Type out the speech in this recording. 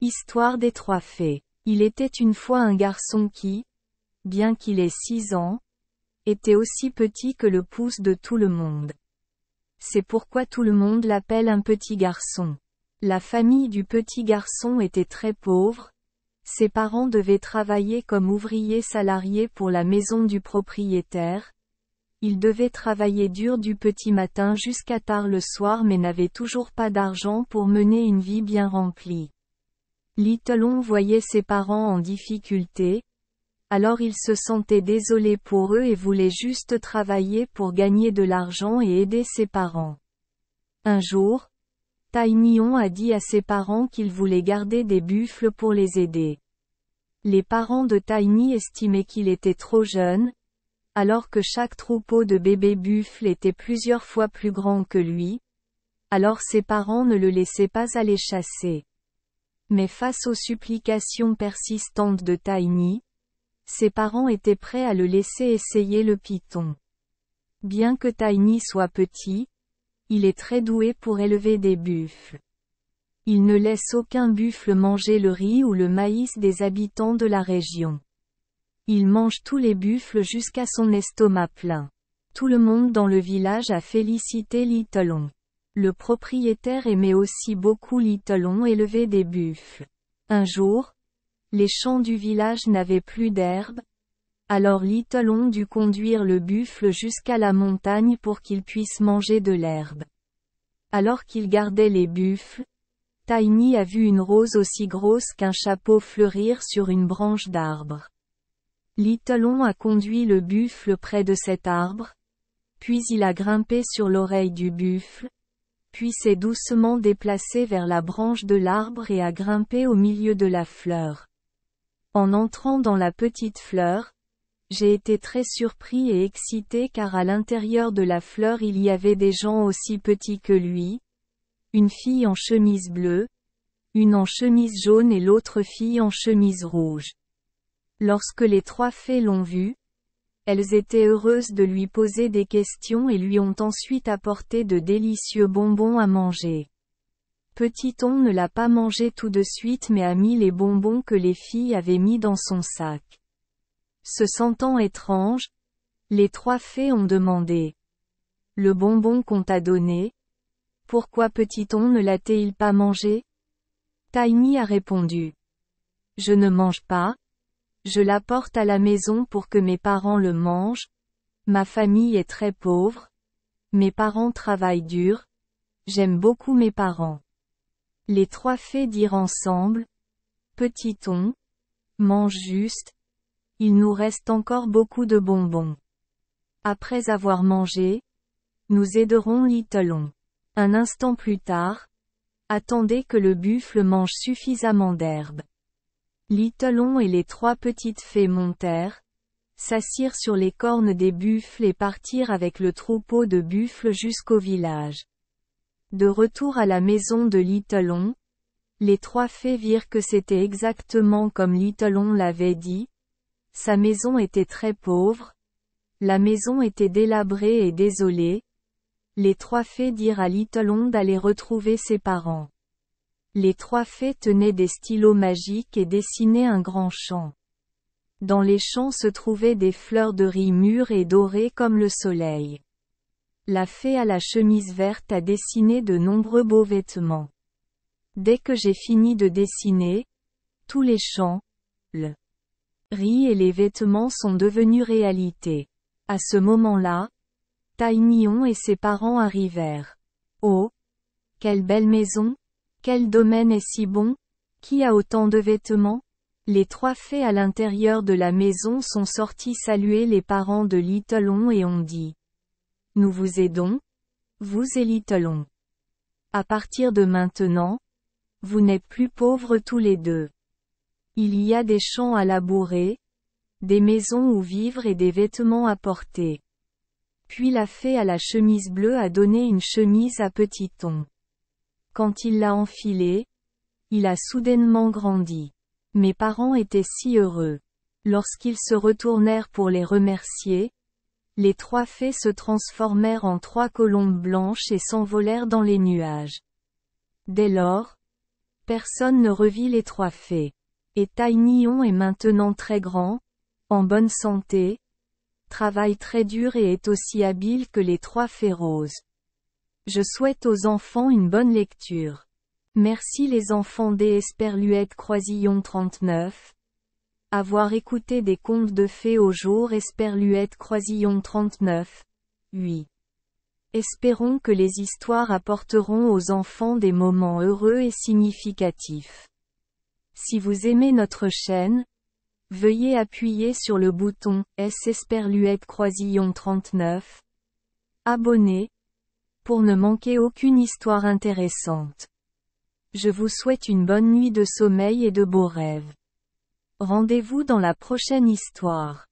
Histoire des trois fées. Il était une fois un garçon qui, bien qu'il ait 6 ans, était aussi petit que le pouce de tout le monde. C'est pourquoi tout le monde l'appelle un petit garçon. La famille du petit garçon était très pauvre. Ses parents devaient travailler comme ouvriers salariés pour la maison du propriétaire. Ils devaient travailler dur du petit matin jusqu'à tard le soir mais n'avaient toujours pas d'argent pour mener une vie bien remplie. Littleton voyait ses parents en difficulté, alors il se sentait désolé pour eux et voulait juste travailler pour gagner de l'argent et aider ses parents. Un jour, Tiny a dit à ses parents qu'il voulait garder des buffles pour les aider. Les parents de Tiny estimaient qu'il était trop jeune, alors que chaque troupeau de bébés buffles était plusieurs fois plus grand que lui, alors ses parents ne le laissaient pas aller chasser. Mais face aux supplications persistantes de Tiny, ses parents étaient prêts à le laisser essayer le python. Bien que Tiny soit petit, il est très doué pour élever des buffles. Il ne laisse aucun buffle manger le riz ou le maïs des habitants de la région. Il mange tous les buffles jusqu'à son estomac plein. Tout le monde dans le village a félicité Littleton. Le propriétaire aimait aussi beaucoup Littleton élever des buffles. Un jour, les champs du village n'avaient plus d'herbe, alors Littleton dut conduire le buffle jusqu'à la montagne pour qu'il puisse manger de l'herbe. Alors qu'il gardait les buffles, Tiny a vu une rose aussi grosse qu'un chapeau fleurir sur une branche d'arbre. Littleton a conduit le buffle près de cet arbre, puis il a grimpé sur l'oreille du buffle, puis s'est doucement déplacé vers la branche de l'arbre et a grimpé au milieu de la fleur. En entrant dans la petite fleur, j'ai été très surpris et excité car à l'intérieur de la fleur il y avait des gens aussi petits que lui, une fille en chemise bleue, une en chemise jaune et l'autre fille en chemise rouge. Lorsque les trois fées l'ont vu, elles étaient heureuses de lui poser des questions et lui ont ensuite apporté de délicieux bonbons à manger. Petit-on ne l'a pas mangé tout de suite mais a mis les bonbons que les filles avaient mis dans son sac. Se sentant étrange, les trois fées ont demandé. Le bonbon qu'on t'a donné, pourquoi Petit-on ne l'a-t-il pas mangé? Tiny a répondu. Je ne mange pas. Je l'apporte à la maison pour que mes parents le mangent. Ma famille est très pauvre. Mes parents travaillent dur. J'aime beaucoup mes parents. Les trois fées dirent ensemble. Petit-on, mange juste. Il nous reste encore beaucoup de bonbons. Après avoir mangé, nous aiderons Littleton. Un instant plus tard, attendez que le buffle mange suffisamment d'herbe. Littleton et les trois petites fées montèrent, s'assirent sur les cornes des buffles et partirent avec le troupeau de buffles jusqu'au village. De retour à la maison de Littleton, les trois fées virent que c'était exactement comme Littleton l'avait dit. Sa maison était très pauvre. La maison était délabrée et désolée. Les trois fées dirent à Littleton d'aller retrouver ses parents. Les trois fées tenaient des stylos magiques et dessinaient un grand champ. Dans les champs se trouvaient des fleurs de riz mûres et dorées comme le soleil. La fée à la chemise verte a dessiné de nombreux beaux vêtements. Dès que j'ai fini de dessiner, tous les champs, le riz et les vêtements sont devenus réalité. À ce moment-là, Tiny et ses parents arrivèrent. Oh! Quelle belle maison! Quel domaine est si bon! Qui a autant de vêtements? Les trois fées à l'intérieur de la maison sont sorties saluer les parents de Littleton et ont dit. Nous vous aidons, vous et Littleton. À partir de maintenant, vous n'êtes plus pauvres tous les deux. Il y a des champs à labourer, des maisons où vivre et des vêtements à porter. Puis la fée à la chemise bleue a donné une chemise à Petit-on. Quand il l'a enfilée, il a soudainement grandi. Mes parents étaient si heureux. Lorsqu'ils se retournèrent pour les remercier, les trois fées se transformèrent en 3 colombes blanches et s'envolèrent dans les nuages. Dès lors, Personne ne revit les 3 fées. Et Taignion est maintenant très grand, en bonne santé, travaille très dur et est aussi habile que les 3 fées roses. Je souhaite aux enfants une bonne lecture. Merci les enfants des Esperluette Croisillon 39. Avoir écouté des contes de fées au jour Esperluette Croisillon 39. 8. Espérons que les histoires apporteront aux enfants des moments heureux et significatifs. Si vous aimez notre chaîne, veuillez appuyer sur le bouton S Esperluette Croisillon 39. Abonner, pour ne manquer aucune histoire intéressante. Je vous souhaite une bonne nuit de sommeil et de beaux rêves. Rendez-vous dans la prochaine histoire.